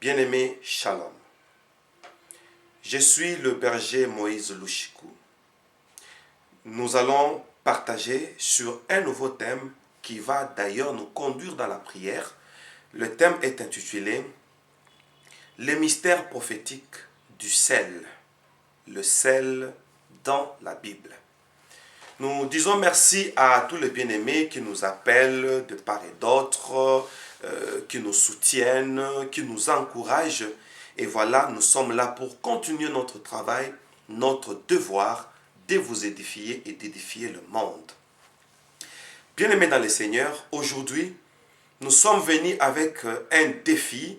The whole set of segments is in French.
Bien-aimé, Shalom. Je suis le berger Moïse Louchikou. Nous allons partager sur un nouveau thème qui va d'ailleurs nous conduire dans la prière. Le thème est intitulé « Les mystères prophétiques du sel ». Le sel dans la Bible. Nous disons merci à tous les bien-aimés qui nous appellent de part et d'autre, qui nous soutiennent, qui nous encouragent. Et voilà, nous sommes là pour continuer notre travail, notre devoir de vous édifier et d'édifier le monde. Bien-aimés dans le Seigneur, aujourd'hui, nous sommes venus avec un défi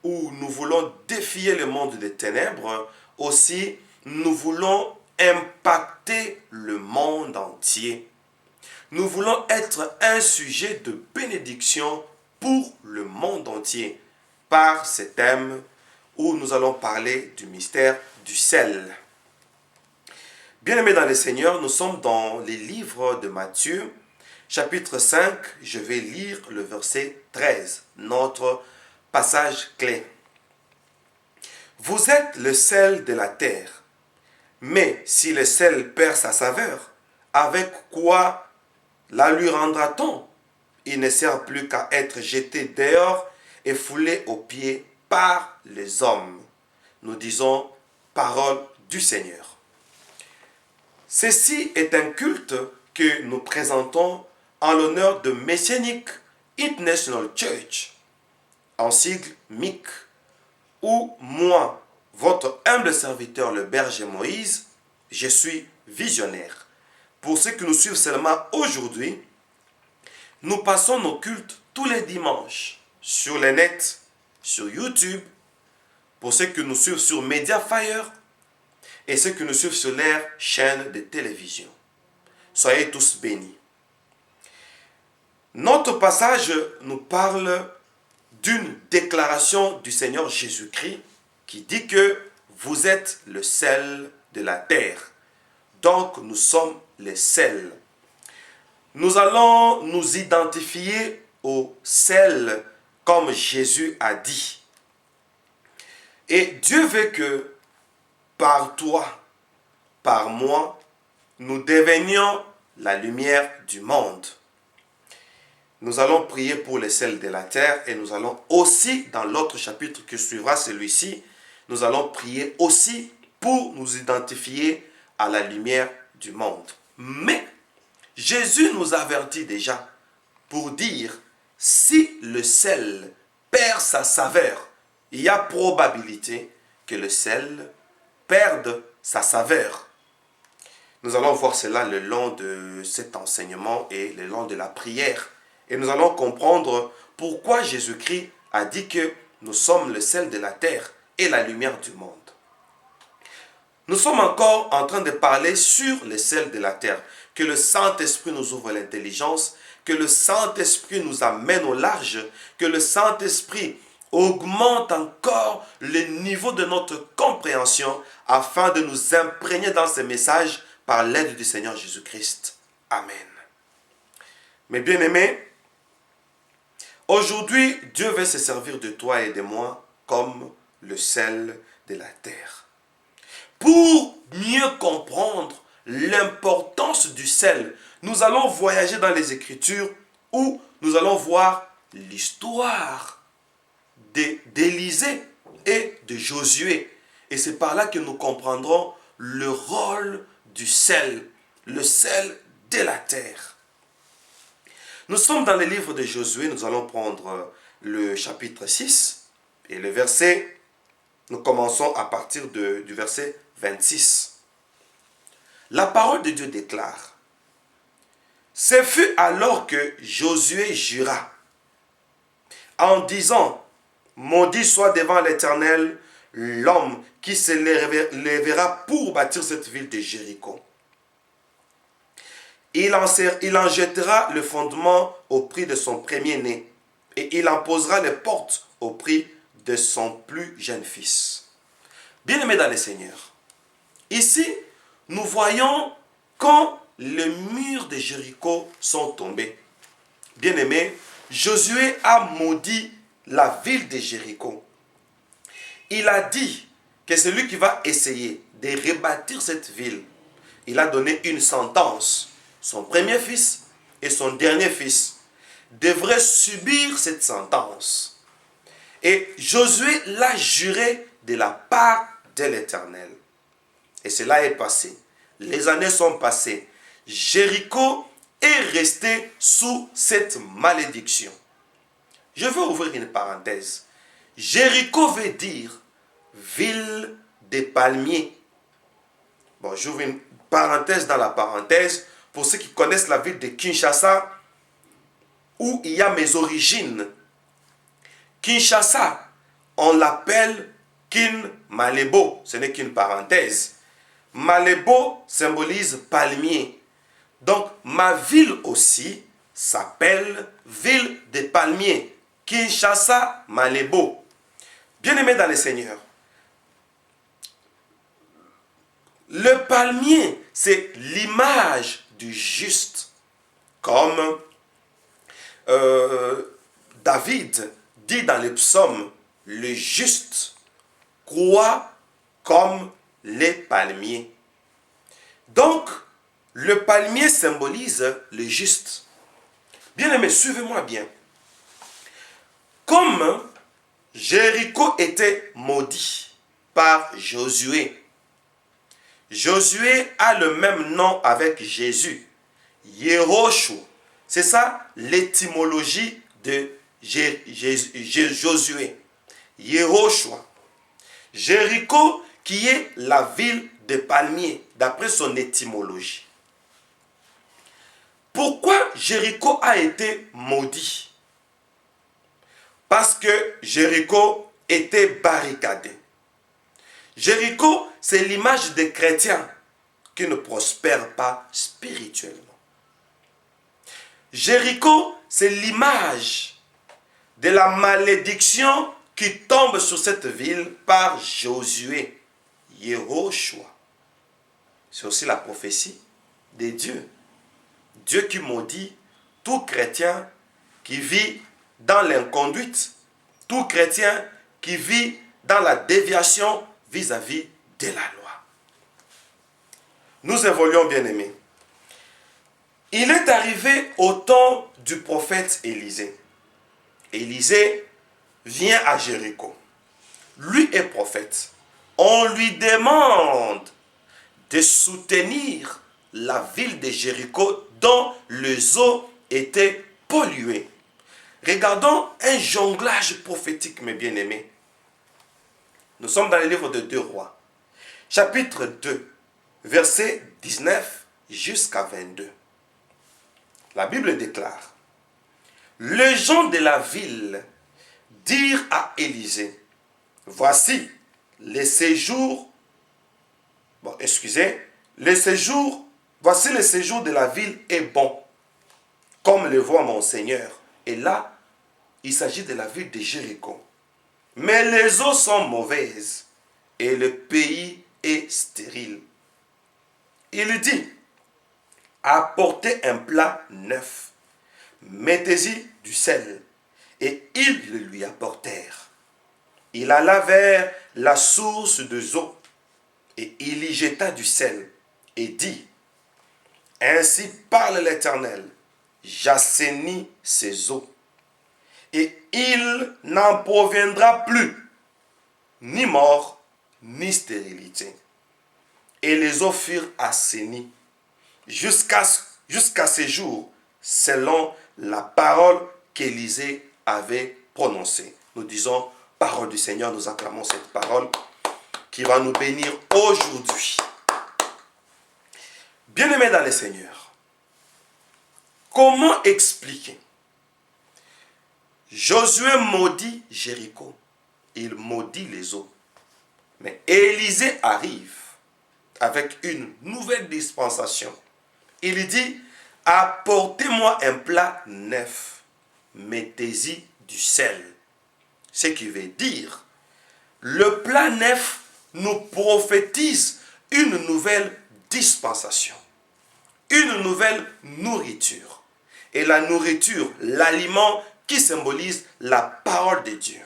où nous voulons défier le monde des ténèbres. Aussi, nous voulons impacter le monde entier. Nous voulons être un sujet de bénédiction pour le monde entier par ce thème où nous allons parler du mystère du sel. Bien-aimés dans le Seigneur, nous sommes dans les livres de Matthieu, chapitre 5, je vais lire le verset 13, notre passage clé. Vous êtes le sel de la terre, mais si le sel perd sa saveur, avec quoi la lui rendra-t-on? Il ne sert plus qu'à être jeté dehors et foulé aux pieds par les hommes. Nous disons parole du Seigneur. Ceci est un culte que nous présentons en l'honneur de Messianic International Church, en sigle MIC, où moi, votre humble serviteur, le berger Moïse, je suis visionnaire. Pour ceux qui nous suivent seulement aujourd'hui, nous passons nos cultes tous les dimanches sur le net, sur YouTube, pour ceux qui nous suivent sur Mediafire et ceux qui nous suivent sur leur chaîne de télévision. Soyez tous bénis. Notre passage nous parle d'une déclaration du Seigneur Jésus-Christ qui dit que vous êtes le sel de la terre. Donc nous sommes les sels. Nous allons nous identifier au sel comme Jésus a dit. Et Dieu veut que par toi, par moi, nous devenions la lumière du monde. Nous allons prier pour les sels de la terre et nous allons aussi, dans l'autre chapitre qui suivra celui-ci, nous allons prier aussi pour nous identifier à la lumière du monde. Mais Jésus nous avertit déjà pour dire, si le sel perd sa saveur, il y a probabilité que le sel perde sa saveur. Nous allons voir cela le long de cet enseignement et le long de la prière. Et nous allons comprendre pourquoi Jésus-Christ a dit que nous sommes le sel de la terre et la lumière du monde. Nous sommes encore en train de parler sur le sel de la terre. Que le Saint-Esprit nous ouvre l'intelligence, que le Saint-Esprit nous amène au large, que le Saint-Esprit augmente encore le niveau de notre compréhension afin de nous imprégner dans ces messages par l'aide du Seigneur Jésus-Christ. Amen. Mes bien-aimés, aujourd'hui, Dieu veut se servir de toi et de moi comme le sel de la terre. Pour mieux comprendre l'importance du sel, nous allons voyager dans les Écritures où nous allons voir l'histoire d'Élisée et de Josué. Et c'est par là que nous comprendrons le rôle du sel, le sel de la terre. Nous sommes dans le livre de Josué, nous allons prendre le chapitre 6 et le verset, nous commençons à partir du verset 26. La parole de Dieu déclare, « Ce fut alors que Josué jura, en disant, « Maudit soit devant l'Éternel l'homme qui se lèvera pour bâtir cette ville de Jéricho. Il en jettera le fondement au prix de son premier-né, et il en posera les portes au prix de son plus jeune fils. » Bien-aimés dans le Seigneur, ici, nous voyons quand les murs de Jéricho sont tombés. Bien-aimés, Josué a maudit la ville de Jéricho. il a dit que celui qui va essayer de rebâtir cette ville, il a donné une sentence. Son premier fils et son dernier fils devraient subir cette sentence. Et Josué l'a juré de la part de l'Éternel. Et cela est passé. Les années sont passées. Jéricho est resté sous cette malédiction. Je veux ouvrir une parenthèse. Jéricho veut dire ville des palmiers. Bon, j'ouvre une parenthèse dans la parenthèse. Pour ceux qui connaissent la ville de Kinshasa, où il y a mes origines. Kinshasa, on l'appelle Kin Malebo. Ce n'est qu'une parenthèse. Malebo symbolise palmier. Donc, ma ville aussi s'appelle ville des palmiers. Kinshasa, Malebo. Bien-aimés dans le Seigneur, le palmier, c'est l'image du juste. Comme David dit dans les psaumes, le juste croît comme les palmiers. Donc, le palmier symbolise le juste. Bien-aimés, suivez-moi bien. Comme Jéricho était maudit par Josué, Josué a le même nom avec Jésus, Yehoshua. C'est ça l'étymologie de Josué, Yehoshua. Jéricho qui est la ville des palmiers, d'après son étymologie. Pourquoi Jéricho a été maudit? Parce que Jéricho était barricadé. Jéricho, c'est l'image des chrétiens qui ne prospèrent pas spirituellement. Jéricho, c'est l'image de la malédiction qui tombe sur cette ville par Josué, Yehoshua. C'est aussi la prophétie de Dieu. Dieu qui maudit tout chrétien qui vit dans l'inconduite, tout chrétien qui vit dans la déviation vis-à-vis de la loi. Nous évoluons, bien-aimés. Il est arrivé au temps du prophète Élisée. Élisée vient à Jéricho. Lui est prophète. On lui demande de soutenir la ville de Jéricho dont les eaux étaient polluées. Regardons un jonglage prophétique, mes bien-aimés. Nous sommes dans le livre de 2 Rois, chapitre 2, versets 19 jusqu'à 22. La Bible déclare: les gens de la ville dirent à Élisée, voici les séjours, voici le séjour de la ville est bon, comme le voit mon Seigneur. Et là, il s'agit de la ville de Jéricho. Mais les eaux sont mauvaises et le pays est stérile. Il dit, apportez un plat neuf, mettez-y du sel. Et ils le lui apportèrent. Il alla vers la source de eau et il y jeta du sel et dit, ainsi parle l'Éternel, j'assainis ces eaux. Et il n'en proviendra plus ni mort, ni stérilité. Et les eaux furent assainies jusqu'à ce jour, selon la parole qu'Élisée avait prononcée. Nous disons, parole du Seigneur, nous acclamons cette parole qui va nous bénir aujourd'hui. Bien-aimés dans le Seigneur, comment expliquer? Josué maudit Jéricho, il maudit les eaux. Mais Élisée arrive avec une nouvelle dispensation. Il dit, apportez-moi un plat neuf, mettez-y du sel. Ce qui veut dire, le plat neuf nous prophétise une nouvelle dispensation, une nouvelle nourriture. Et la nourriture, l'aliment qui symbolise la parole de Dieu.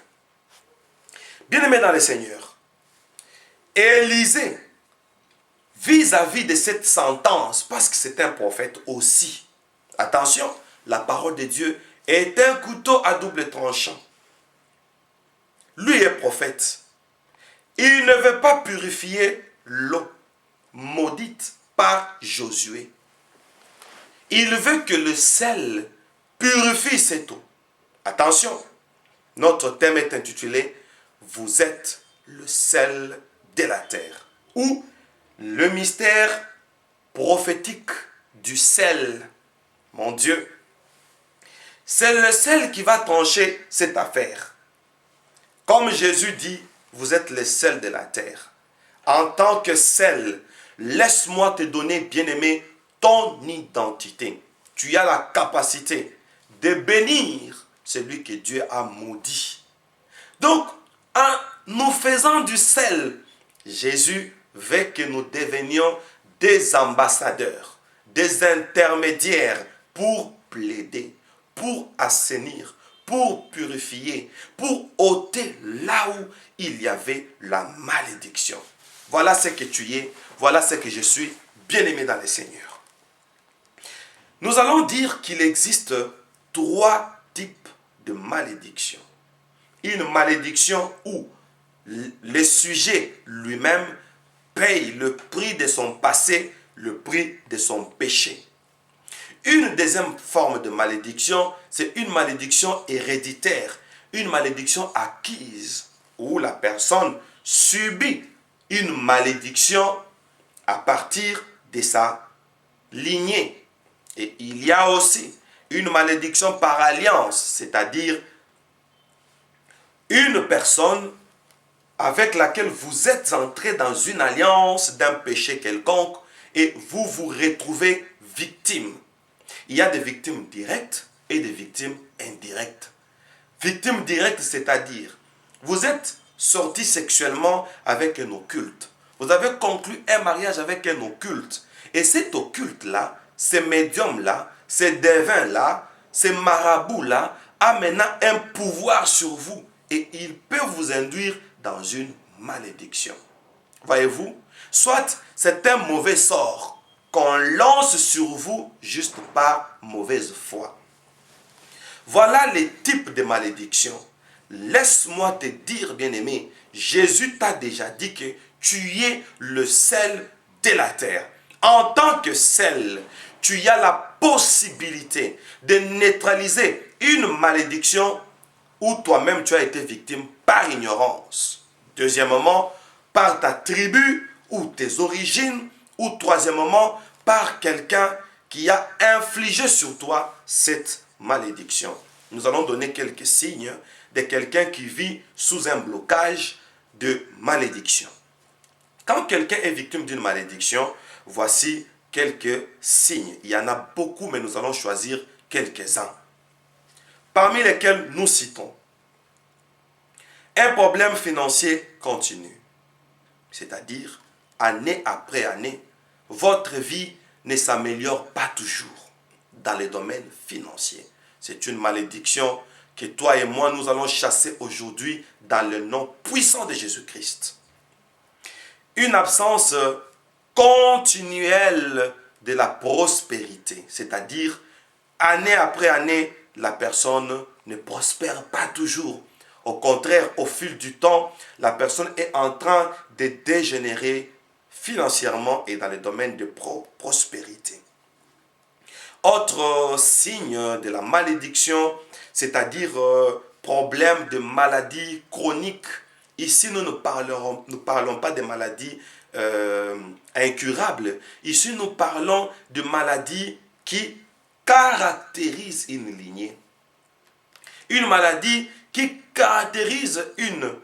Bien-aimés dans le Seigneur, Élisée, vis-à-vis de cette sentence, parce que c'est un prophète aussi, attention, la parole de Dieu est un couteau à double tranchant. Lui est prophète. Il ne veut pas purifier l'eau maudite par Josué. Il veut que le sel purifie cette eau. Attention, notre thème est intitulé « Vous êtes le sel de la terre » ou le mystère prophétique du sel. Mon Dieu, c'est le sel qui va trancher cette affaire. Comme Jésus dit, vous êtes le sel de la terre. En tant que sel, laisse-moi te donner, bien-aimé, ton identité. Tu as la capacité de bénir celui que Dieu a maudit. Donc, en nous faisant du sel, Jésus veut que nous devenions des ambassadeurs, des intermédiaires pour plaider, pour assainir, pour purifier, pour ôter là où il y avait la malédiction. Voilà ce que tu es, voilà ce que je suis, bien-aimé dans le Seigneur. Nous allons dire qu'il existe 3 types de malédiction. Une malédiction où le sujet lui-même paye le prix de son passé, le prix de son péché. Une deuxième forme de malédiction, c'est une malédiction héréditaire, une malédiction acquise, où la personne subit une malédiction à partir de sa lignée. Et il y a aussi une malédiction par alliance, c'est-à-dire une personne avec laquelle vous êtes entré dans une alliance d'un péché quelconque et vous vous retrouvez victime. Il y a des victimes directes et des victimes indirectes. Victime directe, c'est-à-dire, vous êtes sorti sexuellement avec un occulte. Vous avez conclu un mariage avec un occulte. Et cet occulte-là, ce médium-là, ce devin-là, ce marabout-là, a maintenant un pouvoir sur vous. Et il peut vous induire dans une malédiction. Voyez-vous? Soit c'est un mauvais sort qu'on lance sur vous juste par mauvaise foi. Voilà les types de malédictions. Laisse-moi te dire, bien-aimé, Jésus t'a déjà dit que tu es le sel de la terre. En tant que sel, tu as la possibilité de neutraliser une malédiction où toi-même tu as été victime par ignorance. Deuxièmement, par ta tribu ou tes origines. Ou troisièmement, par quelqu'un qui a infligé sur toi cette malédiction. Nous allons donner quelques signes de quelqu'un qui vit sous un blocage de malédiction. Quand quelqu'un est victime d'une malédiction, voici quelques signes. Il y en a beaucoup, mais nous allons choisir quelques-uns. Parmi lesquels nous citons un problème financier continu. C'est-à-dire, année après année, votre vie ne s'améliore pas toujours dans les domaines financiers. C'est une malédiction que toi et moi, nous allons chasser aujourd'hui dans le nom puissant de Jésus-Christ. Une absence continuelle de la prospérité, c'est-à-dire, année après année, la personne ne prospère pas toujours. Au contraire, au fil du temps, la personne est en train de dégénérer financièrement et dans le domaine de prospérité. Autre signe de la malédiction, c'est-à-dire problème de maladie chronique. Ici, nous ne parlons pas de maladies incurables. Ici, nous parlons de maladies qui caractérisent une lignée. Une maladie qui caractérise une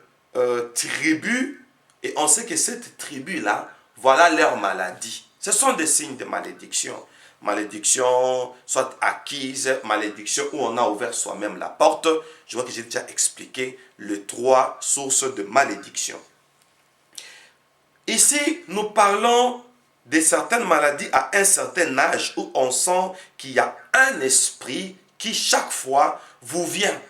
tribu, et on sait que cette tribu-là, voilà leur maladie. Ce sont des signes de malédiction. Malédiction, soit acquise, malédiction où on a ouvert soi-même la porte. Je vois que j'ai déjà expliqué les 3 sources de malédiction. Ici, nous parlons de certaines maladies à un certain âge où on sent qu'il y a un esprit qui chaque fois vous vient.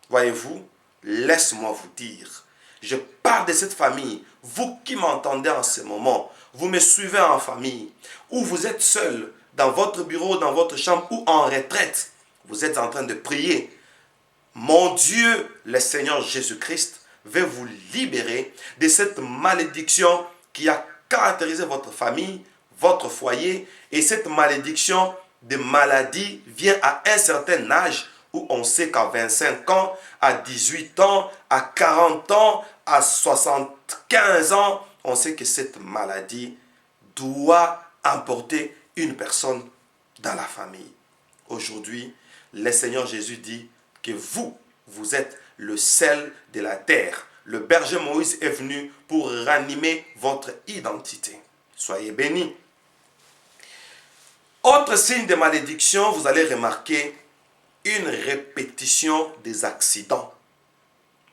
Voyez-vous, laisse-moi vous dire, Je parle de cette famille. Vous qui m'entendez en ce moment, vous me suivez en famille, ou vous êtes seul dans votre bureau, dans votre chambre, ou en retraite. Vous êtes en train de prier. Mon Dieu, le Seigneur Jésus-Christ, veut vous libérer de cette malédiction qui a caractérisé votre famille, votre foyer. Et cette malédiction de maladie vient à un certain âge où on sait qu'à 25 ans, à 18 ans, à 40 ans, à 75 ans, on sait que cette maladie doit emporter une personne dans la famille. Aujourd'hui, le Seigneur Jésus dit que vous êtes le sel de la terre. Le berger Moïse est venu pour ranimer votre identité. Soyez bénis. Autre signe de malédiction, vous allez remarquer une répétition des accidents.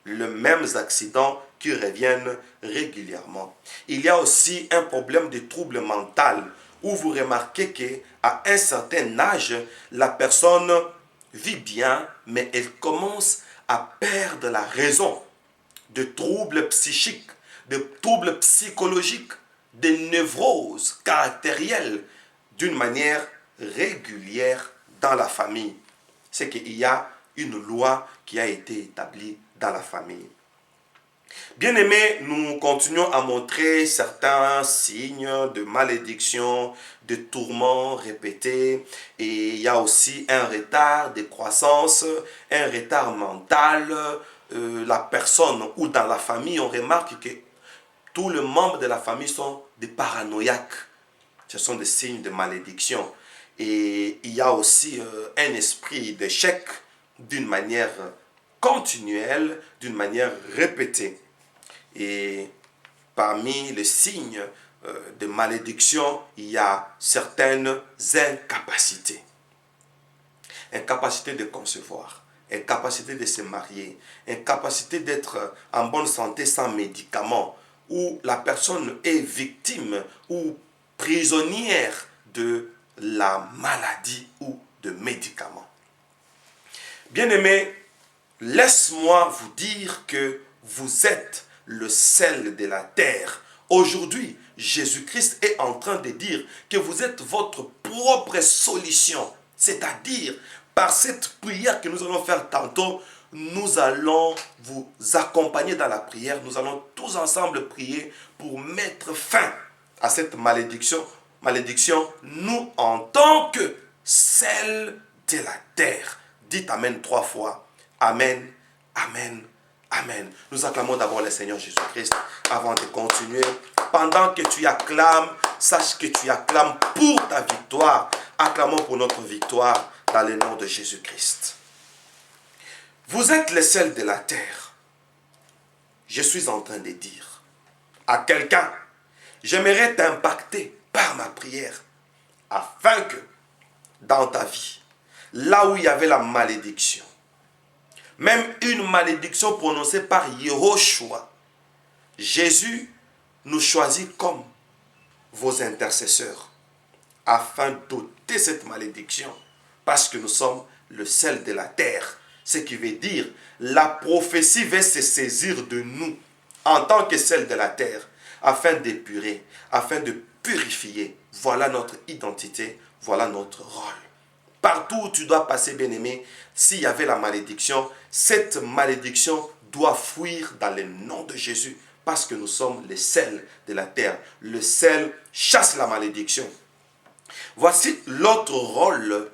Les mêmes accidents qui reviennent régulièrement. Il y a aussi un problème de trouble mental où vous remarquez qu'à un certain âge, la personne vit bien, mais elle commence à perdre la raison. De troubles psychiques, de troubles psychologiques, de névroses caractérielles d'une manière régulière dans la famille. C'est qu'il y a une loi qui a été établie dans la famille. Bien-aimés, nous continuons à montrer certains signes de malédiction, de tourments répétés. Et il y a aussi un retard de croissance, un retard mental. La personne ou dans la famille, on remarque que tous les membres de la famille sont des paranoïaques. Ce sont des signes de malédiction. Et il y a aussi un esprit d'échec d'une manière continuelle, d'une manière répétée. Et parmi les signes de malédiction, il y a certaines incapacités. Incapacité de concevoir, incapacité de se marier, incapacité d'être en bonne santé sans médicaments, où la personne est victime ou prisonnière de la maladie ou de médicaments. Bien-aimés, laisse-moi vous dire que vous êtes le sel de la terre. Aujourd'hui, Jésus-Christ est en train de dire que vous êtes votre propre solution. C'est-à-dire, par cette prière que nous allons faire tantôt, nous allons vous accompagner dans la prière. Nous allons tous ensemble prier pour mettre fin à cette malédiction. Nous en tant que sel de la terre. Dites Amen 3 fois. Amen, Amen, Amen. Nous acclamons d'abord le Seigneur Jésus-Christ avant de continuer. Pendant que tu acclames, sache que tu acclames pour ta victoire. Acclamons pour notre victoire dans le nom de Jésus-Christ. Vous êtes le sel de la terre. Je suis en train de dire à quelqu'un, j'aimerais t'impacter par ma prière afin que dans ta vie, là où il y avait la malédiction, même une malédiction prononcée par Yehoshua, Jésus nous choisit comme vos intercesseurs afin d'ôter cette malédiction parce que nous sommes le sel de la terre. Ce qui veut dire, la prophétie va se saisir de nous en tant que sel de la terre afin d'épurer, afin de purifier. Voilà notre identité, voilà notre rôle. Partout où tu dois passer, bien-aimé, s'il y avait la malédiction, cette malédiction doit fuir dans le nom de Jésus parce que nous sommes le sel de la terre. Le sel chasse la malédiction. Voici l'autre rôle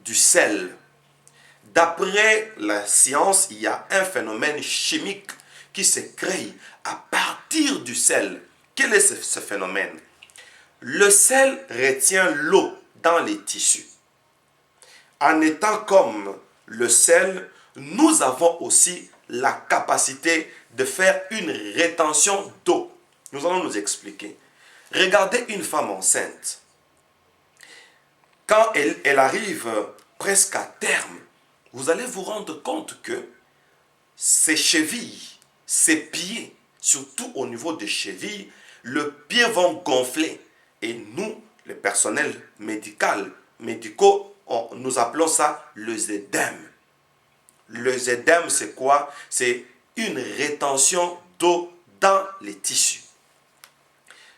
du sel. D'après la science, il y a un phénomène chimique qui se crée à partir du sel. Quel est ce phénomène? Le sel retient l'eau dans les tissus. En étant comme le sel, nous avons aussi la capacité de faire une rétention d'eau. Nous allons nous expliquer. Regardez une femme enceinte. Quand elle arrive presque à terme, vous allez vous rendre compte que ses chevilles, ses pieds, surtout au niveau des chevilles, les pieds vont gonfler. Et nous, le personnel médicaux, nous appelons ça les œdèmes. Les œdèmes, c'est quoi? C'est une rétention d'eau dans les tissus.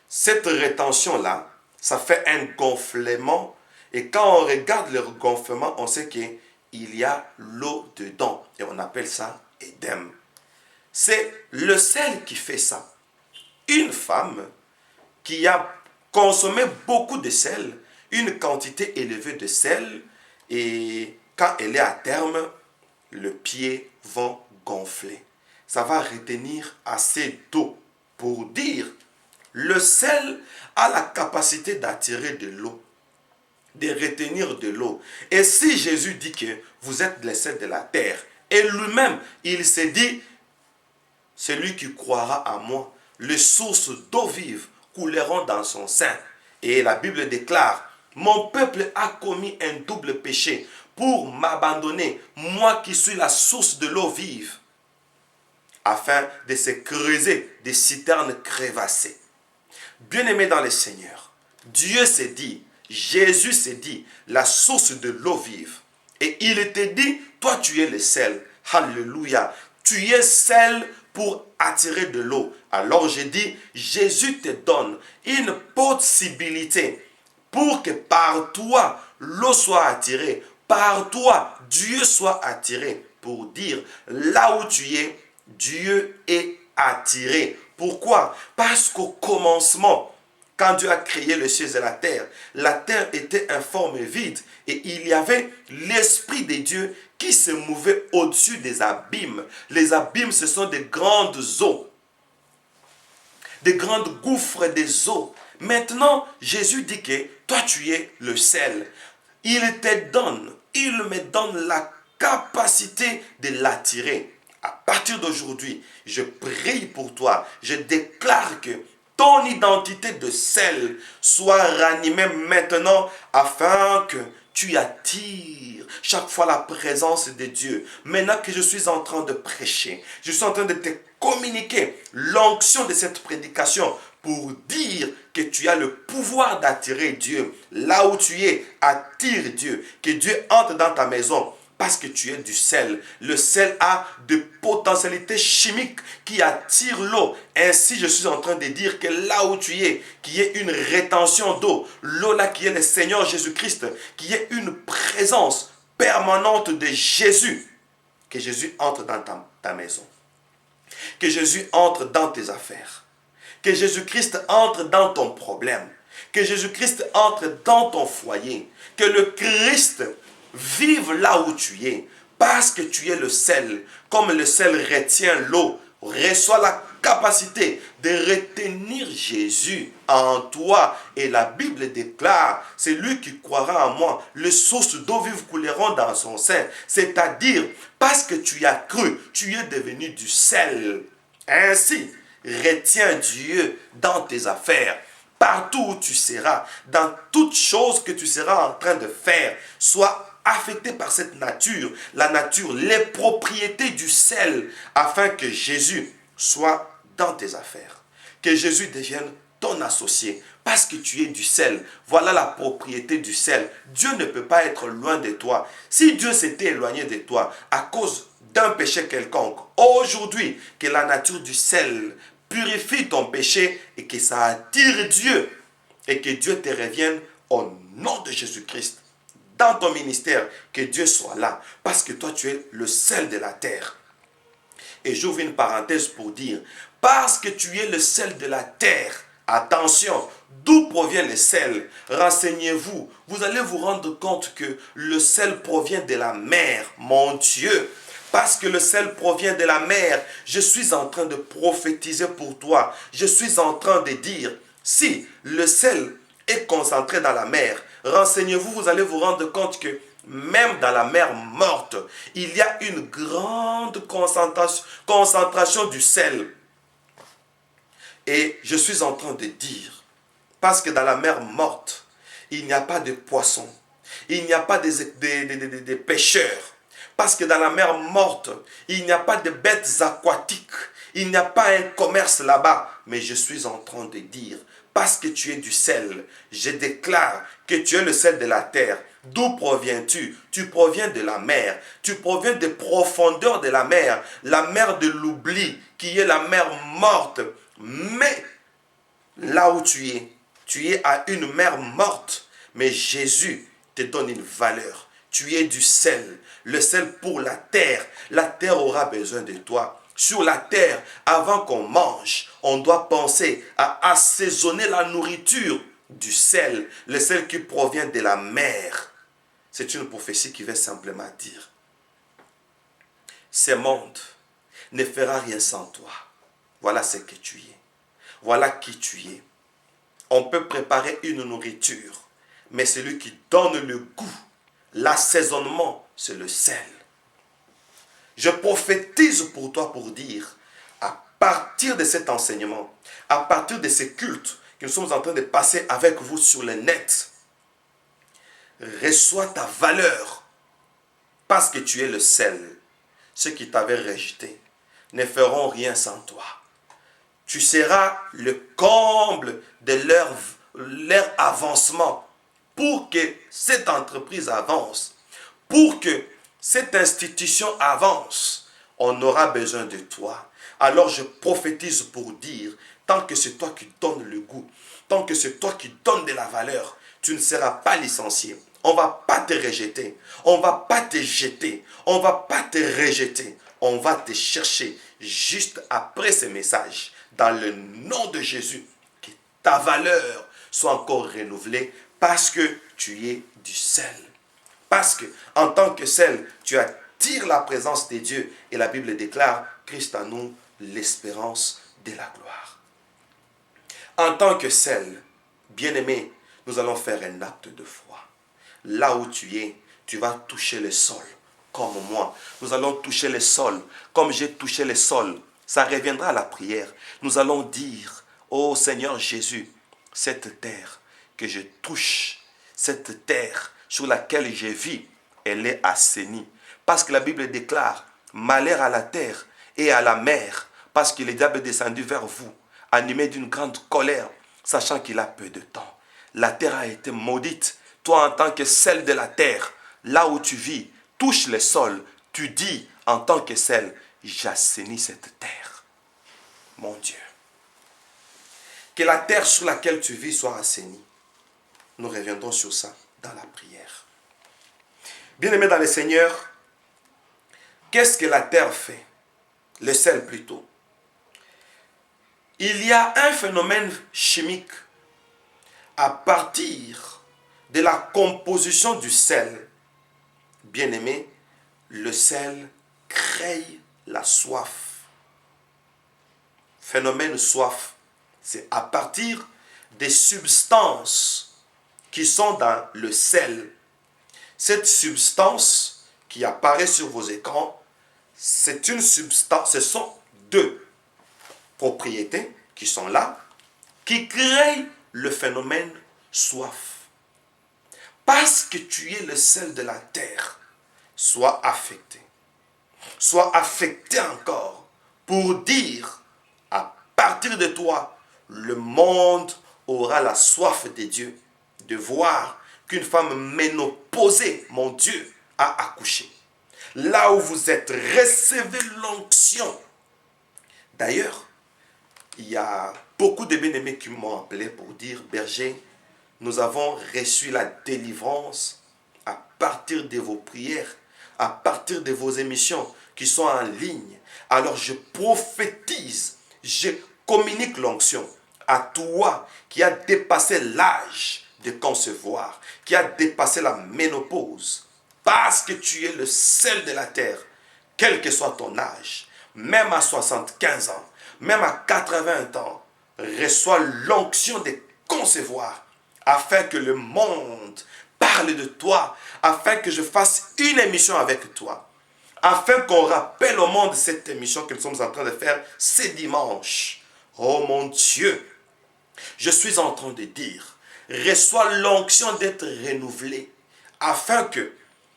Cette rétention-là, ça fait un gonflement. Et quand on regarde le gonflement, on sait qu'il y a l'eau dedans. Et on appelle ça édème. C'est le sel qui fait ça. Une femme qui a consommé beaucoup de sel, une quantité élevée de sel, et quand elle est à terme, le pied va gonfler. Ça va retenir assez d'eau. Pour dire, le sel a la capacité d'attirer de l'eau, de retenir de l'eau. Et si Jésus dit que vous êtes le sel de la terre, et lui-même, il s'est dit, celui qui croira à moi, les sources d'eau vive couleront dans son sein. Et la Bible déclare, mon peuple a commis un double péché pour m'abandonner, moi qui suis la source de l'eau vive, afin de se creuser des citernes crévassées. Bien-aimés dans le Seigneur, Dieu s'est dit, Jésus s'est dit, la source de l'eau vive. Et il te dit, toi tu es le sel. Alléluia. Tu es sel pour attirer de l'eau. Alors je dis, Jésus te donne une possibilité pour que par toi, l'eau soit attirée. Par toi, Dieu soit attiré. Pour dire, là où tu es, Dieu est attiré. Pourquoi? Parce qu'au commencement, quand Dieu a créé les cieux et la terre était informe et vide. Et il y avait l'Esprit de Dieu qui se mouvait au-dessus des abîmes. Les abîmes, ce sont des grandes eaux. Des grandes gouffres des eaux. Maintenant, Jésus dit que toi, tu es le sel. Il me donne la capacité de l'attirer. À partir d'aujourd'hui, je prie pour toi. Je déclare que ton identité de sel soit ranimée maintenant afin que tu attires chaque fois la présence de Dieu. Maintenant que je suis en train de prêcher, je suis en train de te communiquer l'onction de cette prédication pour dire que tu as le pouvoir d'attirer Dieu. Là où tu es, attire Dieu. Que Dieu entre dans ta maison. Parce que tu es du sel. Le sel a de potentialités chimiques qui attirent l'eau. Ainsi, je suis en train de dire que là où tu es, qu'il y ait une rétention d'eau, l'eau là qui est le Seigneur Jésus-Christ, qu'il y ait une présence permanente de Jésus. Que Jésus entre dans ta maison. Que Jésus entre dans tes affaires. Que Jésus-Christ entre dans ton problème. Que Jésus-Christ entre dans ton foyer. Que le Christ vive là où tu es, parce que tu es le sel. Comme le sel retient l'eau, reçois la capacité de retenir Jésus en toi. Et la Bible déclare, c'est lui qui croira en moi, les sources d'eau vive couleront dans son sein. C'est-à-dire, parce que tu as cru, tu es devenu du sel. Ainsi, retiens Dieu dans tes affaires. Partout où tu seras, dans toute chose que tu seras en train de faire, sois affecté par cette nature, la nature, les propriétés du sel, afin que Jésus soit dans tes affaires. Que Jésus devienne ton associé, parce que tu es du sel. Voilà la propriété du sel. Dieu ne peut pas être loin de toi. Si Dieu s'était éloigné de toi à cause d'un péché quelconque, aujourd'hui, que la nature du sel purifie ton péché et que ça attire Dieu et que Dieu te revienne au nom de Jésus-Christ. Dans ton ministère, que Dieu soit là, parce que toi tu es le sel de la terre. Et j'ouvre une parenthèse pour dire, parce que tu es le sel de la terre, attention, d'où provient le sel? Renseignez-vous, vous allez vous rendre compte que le sel provient de la mer, mon Dieu. Parce que le sel provient de la mer, je suis en train de prophétiser pour toi. Je suis en train de dire, si le sel est concentré dans la mer, renseignez-vous, vous allez vous rendre compte que même dans la mer morte, il y a une grande concentration du sel. Et je suis en train de dire, parce que dans la mer morte, il n'y a pas de poissons, il n'y a pas de pêcheurs. Parce que dans la mer morte, il n'y a pas de bêtes aquatiques, il n'y a pas un commerce là-bas. Mais je suis en train de dire, parce que tu es du sel, je déclare que tu es le sel de la terre. D'où proviens-tu? Tu proviens de la mer. Tu proviens des profondeurs de la mer de l'oubli, qui est la mer morte. Mais là où tu es à une mer morte. Mais Jésus te donne une valeur. Tu es du sel, le sel pour la terre. La terre aura besoin de toi. Sur la terre, avant qu'on mange, on doit penser à assaisonner la nourriture du sel, le sel qui provient de la mer. C'est une prophétie qui veut simplement dire, ce monde ne fera rien sans toi. Voilà ce que tu es. Voilà qui tu es. On peut préparer une nourriture, mais celui qui donne le goût, l'assaisonnement, c'est le sel. Je prophétise pour toi pour dire, à partir de cet enseignement, à partir de ces cultes que nous sommes en train de passer avec vous sur le net, reçois ta valeur parce que tu es le sel. Ceux qui t'avaient rejeté ne feront rien sans toi. Tu seras le comble de leur avancement pour que cette entreprise avance, pour que cette institution avance. On aura besoin de toi. Alors je prophétise pour dire, tant que c'est toi qui donnes le goût, tant que c'est toi qui donnes de la valeur, tu ne seras pas licencié. On ne va pas te rejeter. On ne va pas te jeter. On ne va pas te rejeter. On va te chercher juste après ce message. Dans le nom de Jésus, que ta valeur soit encore renouvelée parce que tu es du sel. Parce que en tant que sel, tu attires la présence de Dieu. Et la Bible déclare, Christ en nous, l'espérance de la gloire. En tant que sel, bien-aimé, nous allons faire un acte de foi. Là où tu es, tu vas toucher le sol, comme moi. Nous allons toucher le sol, comme j'ai touché le sol. Ça reviendra à la prière. Nous allons dire, ô Seigneur Jésus, cette terre que je touche, cette terre sur laquelle je vis, elle est assainie. Parce que la Bible déclare, malheur à la terre et à la mer, parce que le diable est descendu vers vous, animé d'une grande colère, sachant qu'il a peu de temps. La terre a été maudite. Toi, en tant que sel de la terre, là où tu vis, touche le sol. Tu dis, en tant que sel, j'assainis cette terre. Mon Dieu. Que la terre sur laquelle tu vis soit assainie. Nous reviendrons sur ça dans la prière. Bien-aimés dans le Seigneur, qu'est-ce que la terre fait? Le sel plutôt. Il y a un phénomène chimique à partir de la composition du sel. Bien-aimé, le sel crée la soif. Phénomène soif, c'est à partir des substances qui sont dans le sel. Cette substance qui apparaît sur vos écrans, c'est une substance, ce sont deux propriétés qui sont là, qui créent le phénomène soif. Parce que tu es le sel de la terre, sois affecté. Sois affecté encore pour dire, à partir de toi, le monde aura la soif de Dieu, de voir qu'une femme ménopausée, mon Dieu, a accouché. Là où vous êtes, recevez l'onction. D'ailleurs, il y a beaucoup de bien-aimés qui m'ont appelé pour dire, berger, nous avons reçu la délivrance à partir de vos prières, à partir de vos émissions qui sont en ligne. Alors je prophétise, je communique l'onction à toi qui a dépassé l'âge de concevoir, qui a dépassé la ménopause, parce que tu es le sel de la terre, quel que soit ton âge, même à 75 ans, même à 80 ans, reçois l'onction de concevoir, afin que le monde parle de toi, afin que je fasse une émission avec toi, afin qu'on rappelle au monde cette émission que nous sommes en train de faire ce dimanche. Oh mon Dieu, je suis en train de dire, reçois l'onction d'être renouvelé, afin que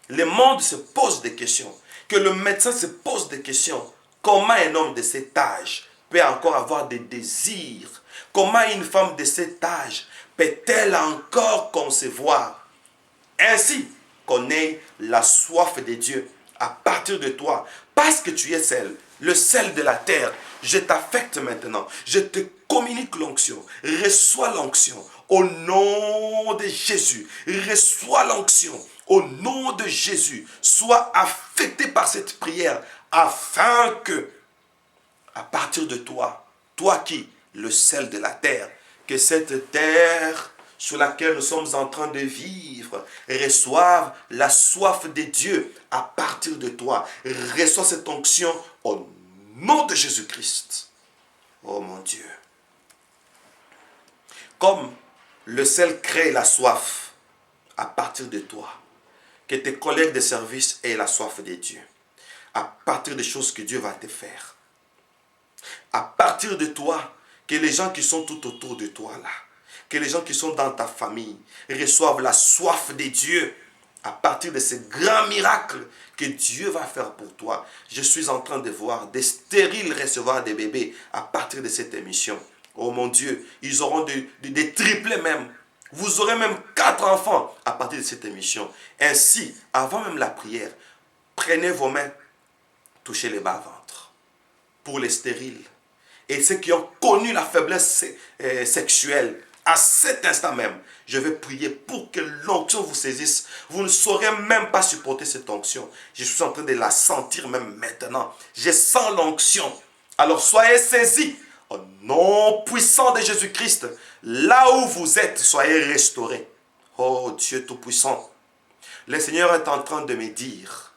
le monde se pose des questions, que le médecin se pose des questions. Comment un homme de cet âge peut encore avoir des désirs? Comment une femme de cet âge peut-elle encore concevoir? Ainsi, qu'on ait la soif de Dieu à partir de toi. Parce que tu es le sel de la terre. Je t'affecte maintenant. Je te communique l'onction. Reçois l'onction. Au nom de Jésus. Reçois l'onction. Au nom de Jésus. Sois affecté par cette prière afin que, à partir de toi, toi qui, le sel de la terre, que cette terre sur laquelle nous sommes en train de vivre reçoive la soif de Dieu à partir de toi. Reçois cette onction au nom de Jésus-Christ. Oh mon Dieu. Comme le sel crée la soif à partir de toi, que tes collègues de service aient la soif de Dieu, à partir des choses que Dieu va te faire. À partir de toi, que les gens qui sont tout autour de toi là, que les gens qui sont dans ta famille reçoivent la soif de Dieu à partir de ces grands miracles que Dieu va faire pour toi. Je suis en train de voir des stériles recevoir des bébés à partir de cette émission. Oh mon Dieu, ils auront des triplés même. Vous aurez même 4 enfants à partir de cette émission. Ainsi, avant même la prière, prenez vos mains, touchez les bas-ventres pour les stériles. Et ceux qui ont connu la faiblesse sexuelle, à cet instant même, je vais prier pour que l'onction vous saisisse. Vous ne saurez même pas supporter cette onction. Je suis en train de la sentir même maintenant. Je sens l'onction. Alors soyez saisis. Au nom puissant de Jésus-Christ, là où vous êtes, soyez restaurés. Oh Dieu Tout-Puissant, le Seigneur est en train de me dire,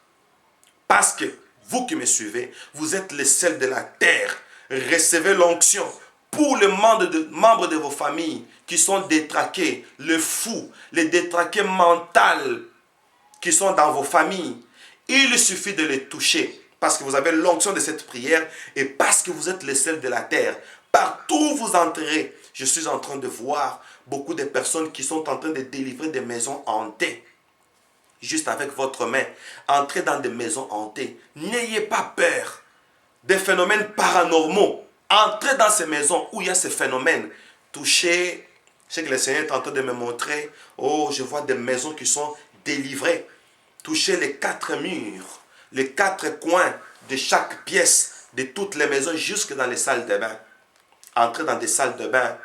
parce que vous qui me suivez, vous êtes le sel de la terre. Recevez l'onction pour les membres de vos familles qui sont détraqués, les fous, les détraqués mentaux qui sont dans vos familles. Il suffit de les toucher parce que vous avez l'onction de cette prière et parce que vous êtes le sel de la terre. Partout où vous entrez, je suis en train de voir beaucoup de personnes qui sont en train de délivrer des maisons hantées. Juste avec votre main, entrez dans des maisons hantées. N'ayez pas peur des phénomènes paranormaux. Entrez dans ces maisons où il y a ces phénomènes. Touchez. Je sais que le Seigneur est en train de me montrer. Oh, je vois des maisons qui sont délivrées. Touchez les 4 murs, les 4 coins de chaque pièce de toutes les maisons jusque dans les salles de bain. Entrez dans des salles de bain.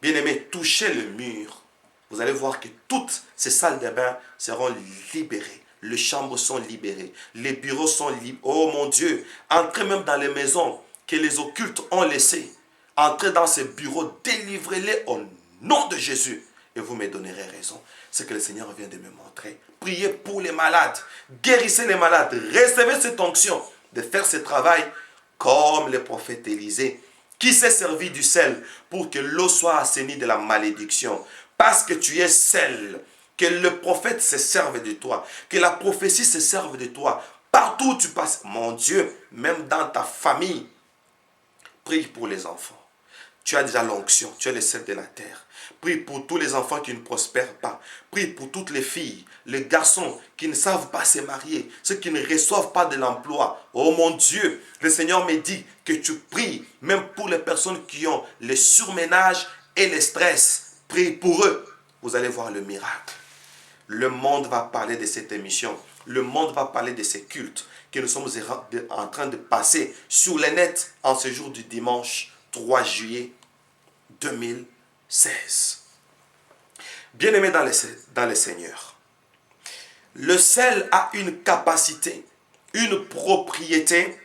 Bien-aimés, touchez le mur. Vous allez voir que toutes ces salles de bain seront libérées. Les chambres sont libérées. Les bureaux sont libres. Oh mon Dieu, entrez même dans les maisons que les occultes ont laissées. Entrez dans ces bureaux, délivrez-les au nom de Jésus. Et vous me donnerez raison. C'est ce que le Seigneur vient de me montrer. Priez pour les malades. Guérissez les malades. Recevez cette onction de faire ce travail comme le prophète Élisée, qui s'est servi du sel pour que l'eau soit assainie de la malédiction. Parce que tu es sel. Que le prophète se serve de toi. Que la prophétie se serve de toi. Partout où tu passes, mon Dieu, même dans ta famille, prie pour les enfants. Tu as déjà l'onction, tu es le sel de la terre. Prie pour tous les enfants qui ne prospèrent pas. Prie pour toutes les filles, les garçons qui ne savent pas se marier, ceux qui ne reçoivent pas de l'emploi. Oh mon Dieu, le Seigneur me dit que tu pries, même pour les personnes qui ont le surménage et le stress. Prie pour eux. Vous allez voir le miracle. Le monde va parler de cette émission. Le monde va parler de ces cultes que nous sommes en train de passer sur le net en ce jour du dimanche 3 juillet 2016. Bien-aimés dans le Seigneur, le sel a une capacité, une propriété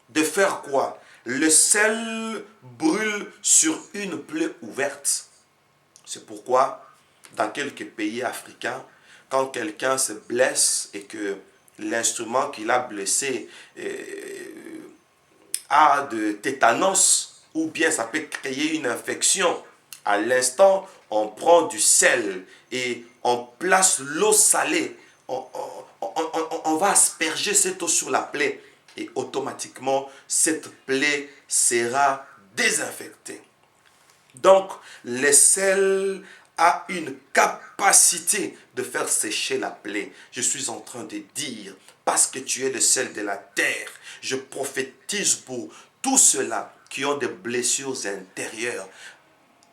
de faire quoi? Le sel brûle sur une plaie ouverte. C'est pourquoi, dans quelques pays africains, quand quelqu'un se blesse et que l'instrument qu'il a blessé a de tétanos, ou bien ça peut créer une infection, à l'instant, on prend du sel et on place l'eau salée. On va asperger cette eau sur la plaie et automatiquement, cette plaie sera désinfectée. Donc, le sel a une capacité de faire sécher la plaie. Je suis en train de dire, parce que tu es le sel de la terre, je prophétise pour tous ceux-là qui ont des blessures intérieures.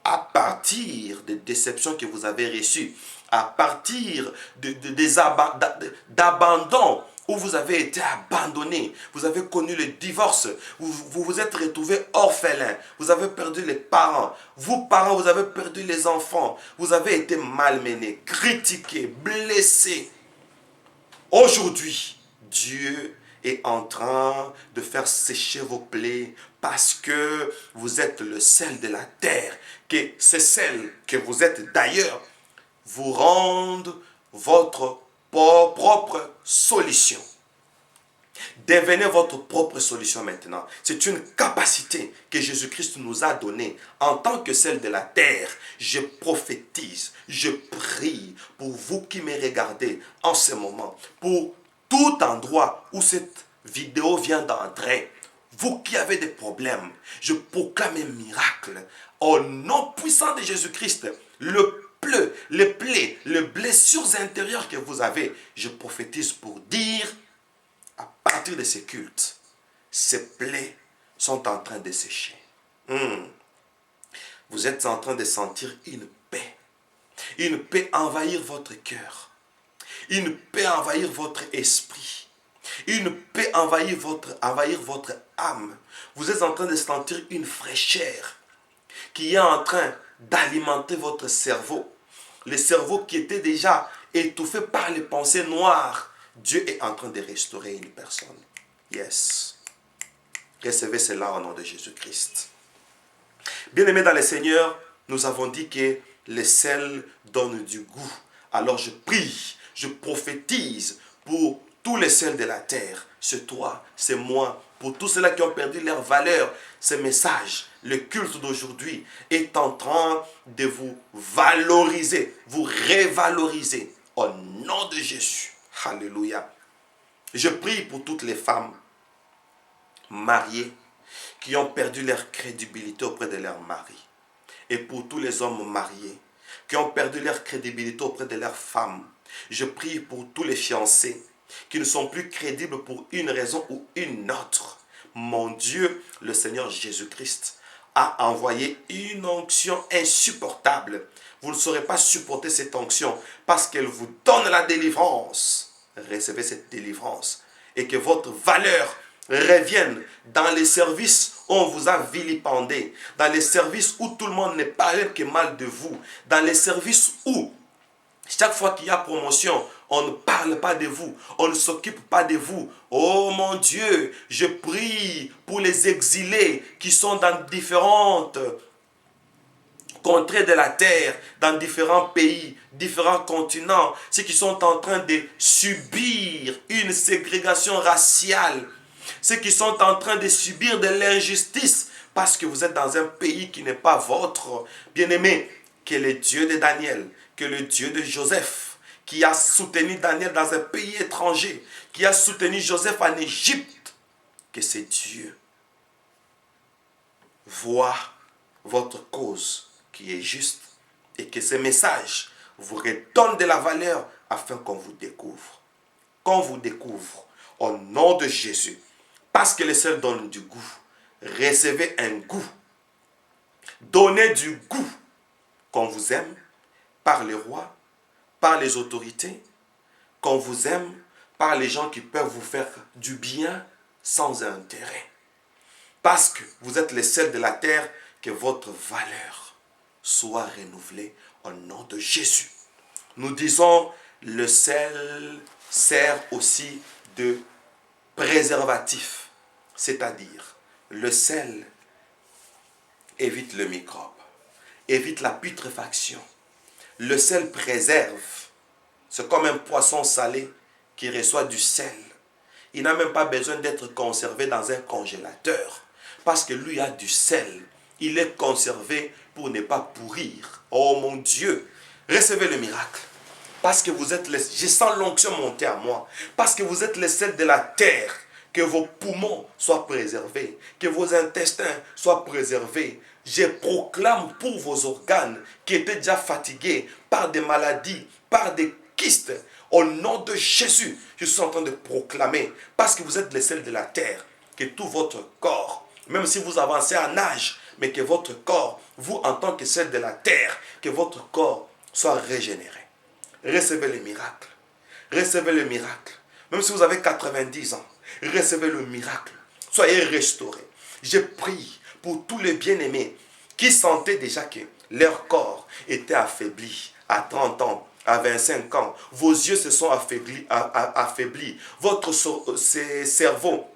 à partir des déceptions que vous avez reçues, à partir d'abandon, où vous avez été abandonné, vous avez connu le divorce, vous vous êtes retrouvé orphelin, vous avez perdu les parents, vous parents, vous avez perdu les enfants, vous avez été malmenés, critiqués, blessés. Aujourd'hui, Dieu est en train de faire sécher vos plaies parce que vous êtes le sel de la terre, que ces sels que vous êtes d'ailleurs vous rendent votre propre solution. Devenez votre propre solution maintenant. C'est une capacité que Jésus-Christ nous a donnée en tant que celle de la terre. Je prophétise, je prie pour vous qui me regardez en ce moment, pour tout endroit où cette vidéo vient d'entrer. Vous qui avez des problèmes, je proclame un miracle au nom puissant de Jésus-Christ. Les plaies, les blessures intérieures que vous avez, je prophétise pour dire, à partir de ces cultes, ces plaies sont en train de sécher. Vous êtes en train de sentir une paix envahir votre cœur, une paix envahir votre esprit, une paix envahir votre âme. Vous êtes en train de sentir une fraîcheur qui est en train d'alimenter votre cerveau. Le cerveau qui était déjà étouffé par les pensées noires, Dieu est en train de restaurer une personne. Yes. Recevez cela au nom de Jésus-Christ. Bien-aimés dans le Seigneur, nous avons dit que le sel donne du goût. Alors je prie, je prophétise pour tous les sels de la terre. C'est toi, c'est moi, pour tous ceux-là qui ont perdu leur valeur. Ce message, le culte d'aujourd'hui est en train de vous valoriser, vous révaloriser au nom de Jésus. Alléluia. Je prie pour toutes les femmes mariées qui ont perdu leur crédibilité auprès de leur mari. Et pour tous les hommes mariés qui ont perdu leur crédibilité auprès de leurs femmes. Je prie pour tous les fiancés qui ne sont plus crédibles pour une raison ou une autre. Mon Dieu, le Seigneur Jésus-Christ, a envoyé une onction insupportable. Vous ne saurez pas supporter cette onction parce qu'elle vous donne la délivrance. Recevez cette délivrance et que votre valeur revienne dans les services où on vous a vilipendé, dans les services où tout le monde ne parle que mal de vous, dans les services où chaque fois qu'il y a promotion, on ne parle pas de vous, on ne s'occupe pas de vous. Oh mon Dieu, je prie pour les exilés qui sont dans différentes contrées de la terre, dans différents pays, différents continents, ceux qui sont en train de subir une ségrégation raciale, ceux qui sont en train de subir de l'injustice parce que vous êtes dans un pays qui n'est pas votre. Bien-aimé, que le Dieu de Daniel, que le Dieu de Joseph, qui a soutenu Daniel dans un pays étranger, qui a soutenu Joseph en Égypte, que ce Dieu voit votre cause qui est juste et que ce message vous redonne de la valeur afin qu'on vous découvre. Qu'on vous découvre au nom de Jésus. Parce que le sel donne du goût. Recevez un goût. Donnez du goût. Qu'on vous aime par les rois, par les autorités, qu'on vous aime par les gens qui peuvent vous faire du bien sans intérêt. Parce que vous êtes les sels de la terre, que votre valeur soit renouvelée au nom de Jésus. Nous disons, le sel sert aussi de préservatif, c'est-à-dire le sel évite le microbe, évite la putréfaction. Le sel préserve. C'est comme un poisson salé qui reçoit du sel. Il n'a même pas besoin d'être conservé dans un congélateur parce que lui a du sel. Il est conservé pour ne pas pourrir. Oh mon Dieu, recevez le miracle. Parce que vous êtes les... Je sens l'onction monter à moi. Parce que vous êtes les sels de la terre. Que vos poumons soient préservés. Que vos intestins soient préservés. Je proclame pour vos organes qui étaient déjà fatigués par des maladies, par des kystes. Au nom de Jésus, je suis en train de proclamer, parce que vous êtes les sels de la terre, que tout votre corps, même si vous avancez en âge, mais que votre corps, vous en tant que celle de la terre, que votre corps soit régénéré. Recevez le miracle. Recevez le miracle. Même si vous avez 90 ans, recevez le miracle. Soyez restaurés. Je prie pour tous les bien-aimés qui sentaient déjà que leur corps était affaibli à 30 ans, à 25 ans. Vos yeux se sont affaiblis. Votre cerveau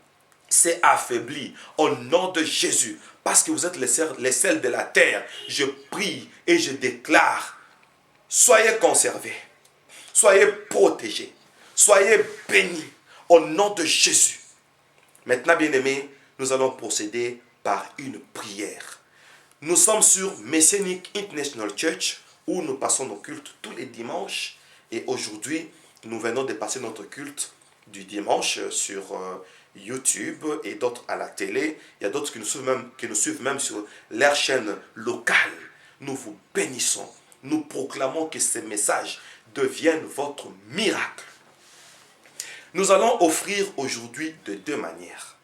s'est affaibli au nom de Jésus. Parce que vous êtes les sels de la terre. Je prie et je déclare, soyez conservés. Soyez protégés. Soyez bénis au nom de Jésus. Maintenant, bien-aimés, nous allons procéder par une prière. Nous sommes sur Messianic International Church où nous passons nos cultes tous les dimanches. Et aujourd'hui, nous venons de passer notre culte du dimanche sur YouTube et d'autres à la télé. Il y a d'autres qui nous suivent même sur leur chaîne locale. Nous vous bénissons. Nous proclamons que ces messages deviennent votre miracle. Nous allons offrir aujourd'hui de deux manières.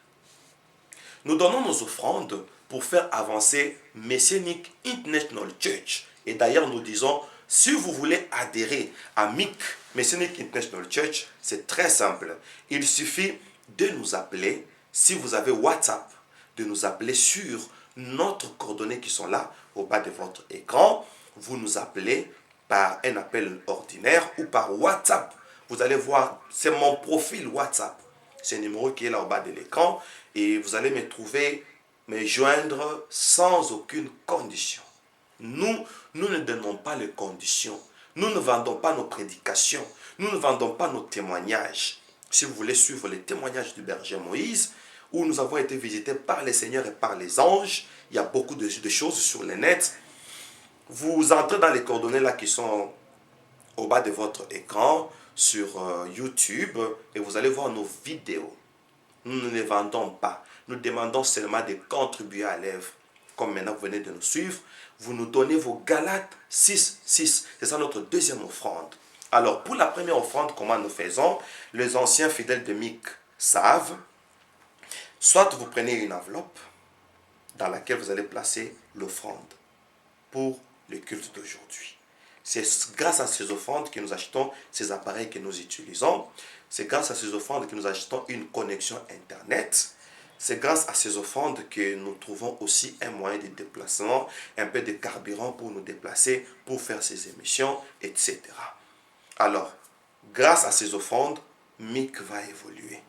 Nous donnons nos offrandes pour faire avancer Messianic International Church. Et d'ailleurs, nous disons, si vous voulez adhérer à MIC, Messianic International Church, c'est très simple. Il suffit de nous appeler, si vous avez WhatsApp, de nous appeler sur notre coordonnées qui sont là, au bas de votre écran. Vous nous appelez par un appel ordinaire ou par WhatsApp. Vous allez voir, c'est mon profil WhatsApp. C'est le numéro qui est là au bas de l'écran. Et vous allez me joindre sans aucune condition. Nous ne donnons pas les conditions. Nous ne vendons pas nos prédications. Nous ne vendons pas nos témoignages. Si vous voulez suivre les témoignages du berger Moïse, où nous avons été visités par les seigneurs et par les anges, il y a beaucoup de choses sur le net. Vous entrez dans les coordonnées là qui sont au bas de votre écran sur YouTube et vous allez voir nos vidéos. Nous ne les vendons pas. Nous demandons seulement de contribuer à l'œuvre. Comme maintenant vous venez de nous suivre, vous nous donnez vos Galates 6. C'est ça notre deuxième offrande. Alors pour la première offrande, comment nous faisons? Les anciens fidèles de MIC savent. Soit vous prenez une enveloppe dans laquelle vous allez placer l'offrande pour le culte d'aujourd'hui. C'est grâce à ces offrandes que nous achetons ces appareils que nous utilisons. C'est grâce à ces offrandes que nous achetons une connexion Internet. C'est grâce à ces offrandes que nous trouvons aussi un moyen de déplacement, un peu de carburant pour nous déplacer, pour faire ces émissions, etc. Alors, grâce à ces offrandes, MIC va évoluer.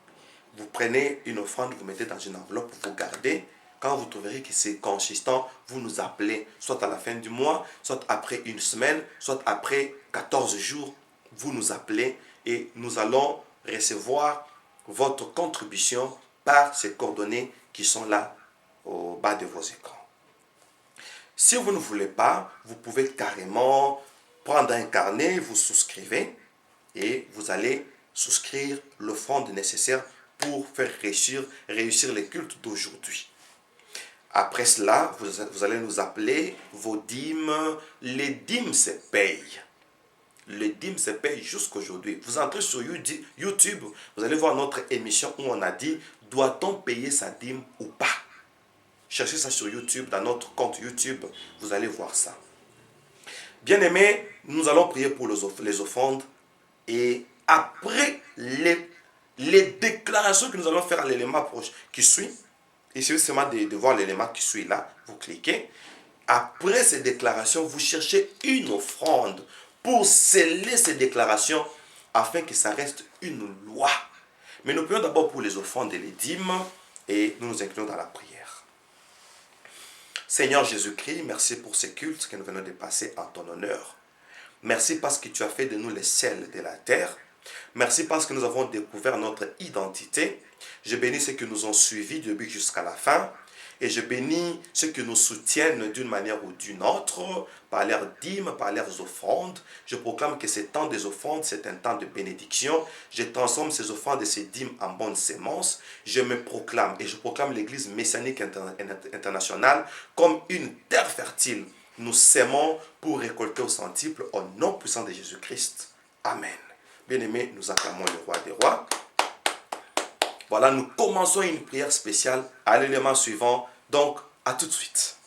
Vous prenez une offrande, vous mettez dans une enveloppe, vous gardez. Quand vous trouverez que c'est consistant, vous nous appelez, soit à la fin du mois, soit après une semaine, soit après 14 jours. Vous nous appelez et nous allons recevoir votre contribution par ces coordonnées qui sont là au bas de vos écrans. Si vous ne voulez pas, vous pouvez carrément prendre un carnet, vous souscrivez et vous allez souscrire l'offrande nécessaire pour faire réussir les cultes d'aujourd'hui. Après cela, vous allez nous appeler vos dîmes. Les dîmes se payent. Les dîmes se payent jusqu'aujourd'hui. Vous entrez sur YouTube, vous allez voir notre émission où on a dit, doit-on payer sa dîme ou pas? Cherchez ça sur YouTube, dans notre compte YouTube, vous allez voir ça. Bien-aimés, nous allons prier pour les offrandes. Et après les déclarations que nous allons faire à l'élément qui suit, il suffit seulement de voir l'élément qui suit là, vous cliquez. Après ces déclarations, vous cherchez une offrande pour sceller ces déclarations afin que ça reste une loi. Mais nous prions d'abord pour les offrandes et les dîmes et nous nous inclinons dans la prière. Seigneur Jésus-Christ, merci pour ces cultes que nous venons de passer en ton honneur. Merci parce que tu as fait de nous les sels de la terre. Merci parce que nous avons découvert notre identité. Je bénis ceux qui nous ont suivis du début jusqu'à la fin. Et je bénis ceux qui nous soutiennent d'une manière ou d'une autre, par leurs dîmes, par leurs offrandes. Je proclame que ce temps des offrandes, c'est un temps de bénédiction. Je transforme ces offrandes et ces dîmes en bonnes semences. Je me proclame et je proclame l'Église messianique internationale comme une terre fertile. Nous sémons pour récolter au centuple au nom puissant de Jésus-Christ. Amen. Bien-aimés, nous acclamons le roi des rois. Voilà, nous commençons une prière spéciale à l'élément suivant. Donc, à tout de suite.